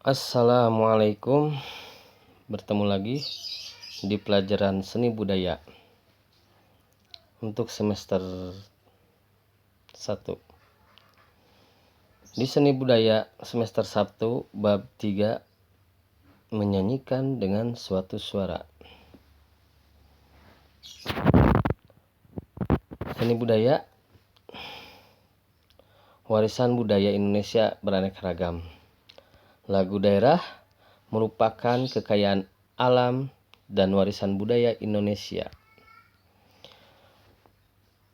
Assalamualaikum, bertemu lagi di pelajaran seni budaya untuk semester 1. Di seni budaya semester 1 bab 3, menyanyikan dengan suatu suara. Seni budaya, warisan budaya Indonesia beraneka ragam. Lagu daerah merupakan kekayaan alam dan warisan budaya Indonesia.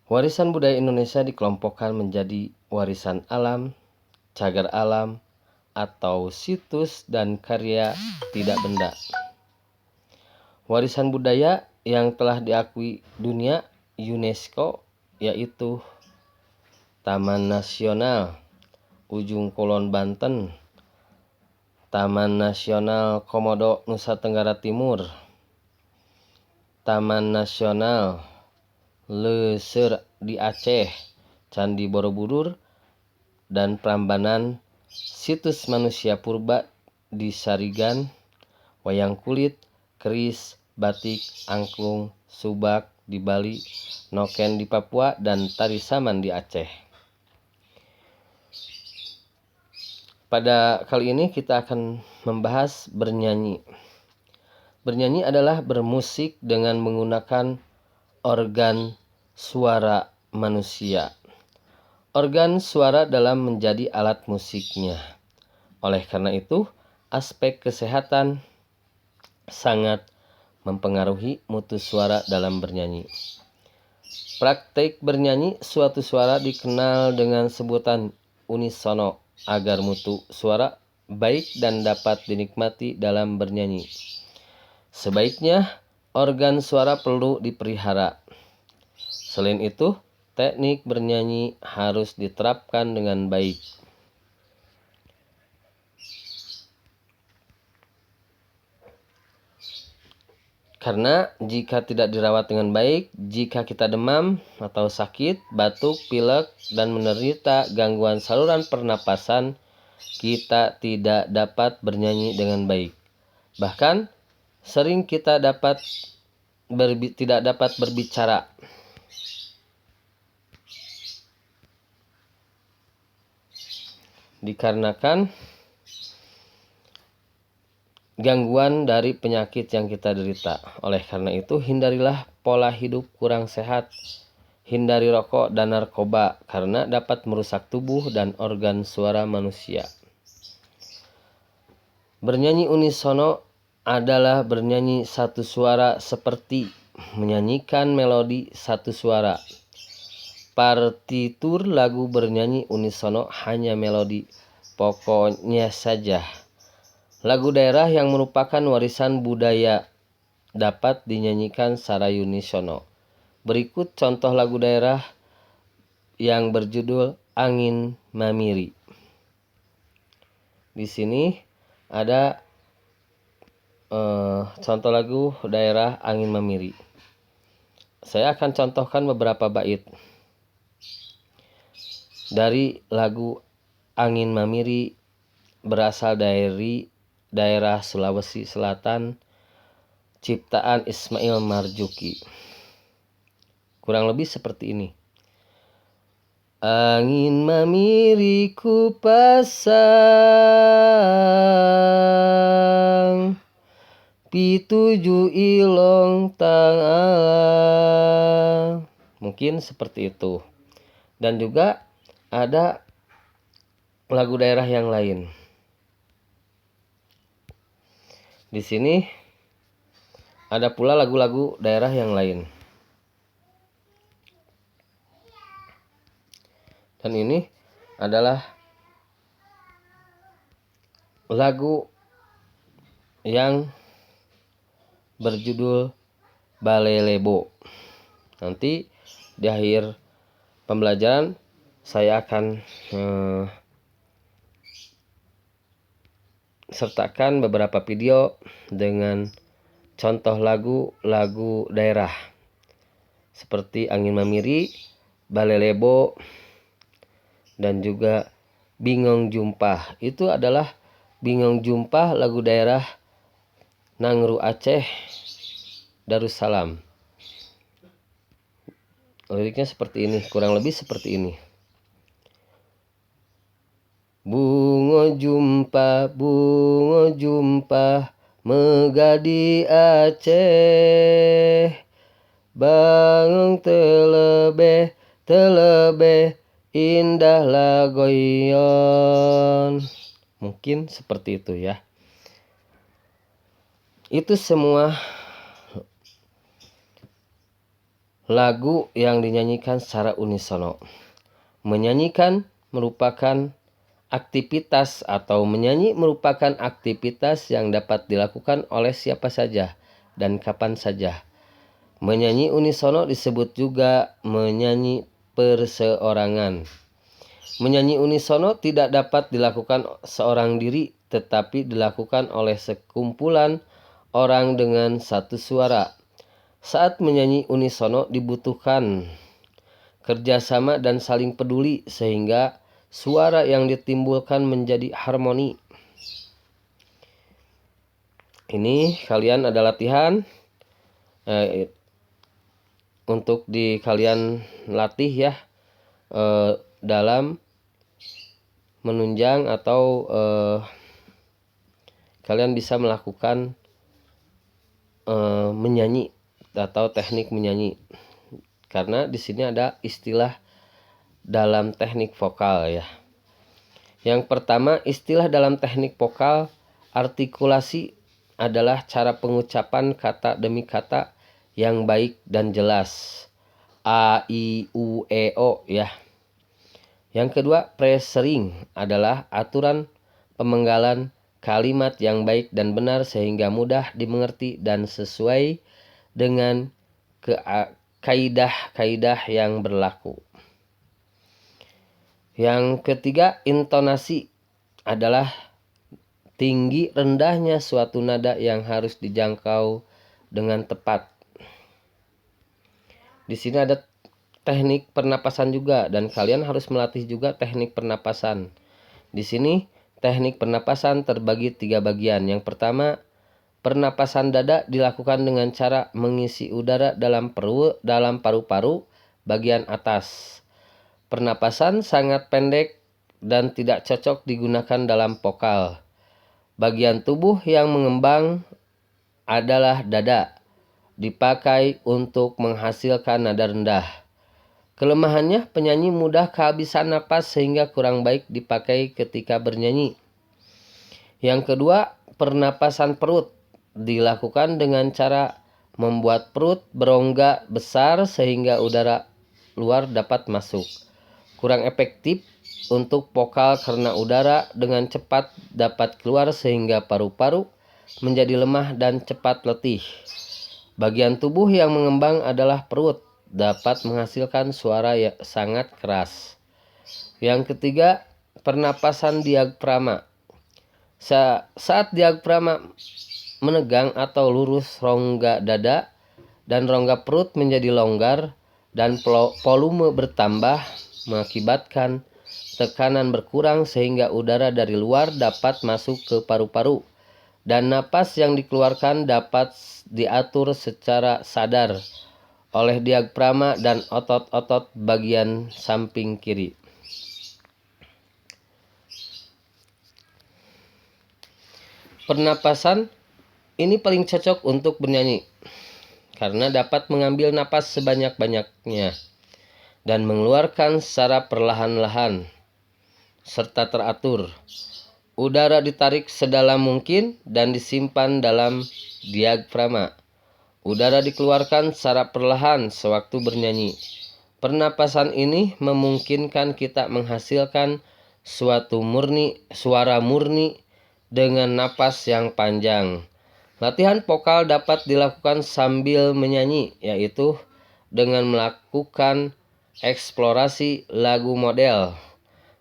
Warisan budaya Indonesia dikelompokkan menjadi warisan alam, cagar alam, atau situs dan karya tidak benda. Warisan budaya yang telah diakui dunia UNESCO yaitu Taman Nasional Ujung Kulon Banten, Taman Nasional Komodo Nusa Tenggara Timur, Taman Nasional Leuser di Aceh, Candi Borobudur, dan Prambanan situs manusia purba di Sarigan, wayang kulit, keris, batik, angklung, subak di Bali, noken di Papua, dan tari saman di Aceh. Pada kali ini kita akan membahas bernyanyi. Bernyanyi adalah bermusik dengan menggunakan organ suara manusia. Organ suara dalam menjadi alat musiknya. Oleh karena itu, aspek kesehatan sangat mempengaruhi mutu suara dalam bernyanyi. Praktek bernyanyi suatu suara dikenal dengan sebutan unisono agar mutu suara baik dan dapat dinikmati dalam bernyanyi. Sebaiknya organ suara perlu dipelihara. Selain itu, teknik bernyanyi harus diterapkan dengan baik. Karena jika tidak dirawat dengan baik, jika kita demam atau sakit, batuk, pilek, dan menderita gangguan saluran pernapasan, kita tidak dapat bernyanyi dengan baik. Bahkan, sering kita tidak dapat berbicara. Dikarenakan gangguan dari penyakit yang kita derita. Oleh karena itu, hindarilah pola hidup kurang sehat. Hindari rokok dan narkoba karena dapat merusak tubuh dan organ suara manusia. Bernyanyi unisono adalah bernyanyi satu suara seperti menyanyikan melodi satu suara. Partitur lagu bernyanyi unisono hanya melodi pokoknya saja. Lagu daerah yang merupakan warisan budaya dapat dinyanyikan secara unisono. Berikut contoh lagu daerah yang berjudul Angin Mamiri. Di sini ada contoh lagu daerah Angin Mamiri. Saya akan contohkan beberapa bait dari lagu Angin Mamiri, berasal dari daerah Sulawesi Selatan, ciptaan Ismail Marzuki. Kurang lebih seperti ini. Angin mamiri ku pasang, pituju ilong tang. Mungkin seperti itu. Dan juga ada lagu daerah yang lain. Di sini ada pula lagu-lagu daerah yang lain. Dan ini adalah lagu yang berjudul Balelebo. Nanti di akhir pembelajaran saya akan sertakan beberapa video dengan contoh lagu daerah seperti Angin Mamiri, Balelebo, dan juga Bingong Jumpah. Itu adalah Bingung jumpa lagu daerah Nangru Aceh Darussalam. Liriknya seperti ini, kurang lebih seperti ini. Bungo jumpa megadi Aceh, bangun telebeh indah lagoyon. Mungkin seperti itu ya. Itu semua lagu yang dinyanyikan secara unisono. Menyanyikan merupakan aktivitas atau menyanyi merupakan aktivitas yang dapat dilakukan oleh siapa saja dan kapan saja. Menyanyi unisono disebut juga menyanyi perseorangan. Menyanyi unisono tidak dapat dilakukan seorang diri, tetapi dilakukan oleh sekumpulan orang dengan satu suara. Saat menyanyi unisono dibutuhkan kerjasama dan saling peduli sehingga suara yang ditimbulkan menjadi harmoni. Ini kalian ada latihan untuk kalian latih ya dalam menunjang atau kalian bisa melakukan menyanyi atau teknik menyanyi. Karena di sini ada istilah dalam teknik vokal ya. Yang pertama, istilah dalam teknik vokal artikulasi adalah cara pengucapan kata demi kata yang baik dan jelas. A, I, U, E, O ya. Yang kedua, presering adalah aturan pemenggalan kalimat yang baik dan benar sehingga mudah dimengerti dan sesuai dengan kaidah-kaidah yang berlaku. Yang ketiga, intonasi adalah tinggi rendahnya suatu nada yang harus dijangkau dengan tepat. Di sini ada teknik pernapasan juga dan kalian harus melatih juga teknik pernapasan. Di sini teknik pernapasan terbagi 3 bagian. Yang pertama, pernapasan dada dilakukan dengan cara mengisi udara dalam paru-paru bagian atas. Pernapasan sangat pendek dan tidak cocok digunakan dalam vokal. Bagian tubuh yang mengembang adalah dada, dipakai untuk menghasilkan nada rendah. Kelemahannya, penyanyi mudah kehabisan napas sehingga kurang baik dipakai ketika bernyanyi. Yang kedua, pernapasan perut dilakukan dengan cara membuat perut berongga besar sehingga udara luar dapat masuk. Kurang efektif untuk vokal karena udara dengan cepat dapat keluar sehingga paru-paru menjadi lemah dan cepat letih. Bagian tubuh yang mengembang adalah perut, dapat menghasilkan suara yang sangat keras. Yang ketiga, pernapasan diafragma. Saat diafragma menegang atau lurus, rongga dada dan rongga perut menjadi longgar dan volume bertambah mengakibatkan tekanan berkurang sehingga udara dari luar dapat masuk ke paru-paru dan napas yang dikeluarkan dapat diatur secara sadar oleh diafragma dan otot-otot bagian samping kiri. Pernapasan ini paling cocok untuk bernyanyi karena dapat mengambil napas sebanyak-banyaknya dan mengeluarkan secara perlahan-lahan serta teratur. Udara ditarik sedalam mungkin dan disimpan dalam diafragma. Udara dikeluarkan secara perlahan sewaktu bernyanyi. Pernapasan ini memungkinkan kita menghasilkan suara murni dengan napas yang panjang. Latihan vokal dapat dilakukan sambil menyanyi, yaitu dengan melakukan eksplorasi lagu model,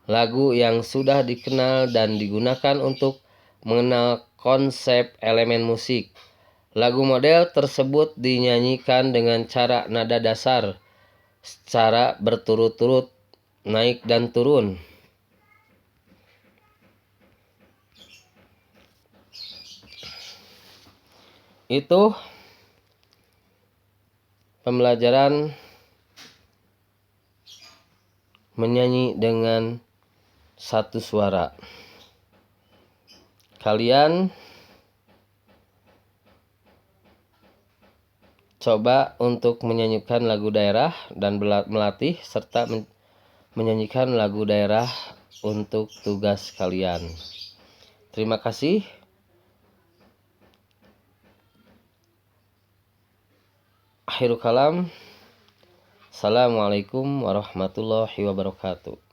lagu yang sudah dikenal dan digunakan untuk mengenal konsep elemen musik. Lagu model tersebut dinyanyikan dengan cara nada dasar, secara berturut-turut naik dan turun. itu pembelajaran menyanyi dengan satu suara. Kalian coba untuk menyanyikan lagu daerah dan melatih serta menyanyikan lagu daerah untuk tugas kalian. Terima kasih. Akhirul kalam. Assalamualaikum warahmatullahi wabarakatuh.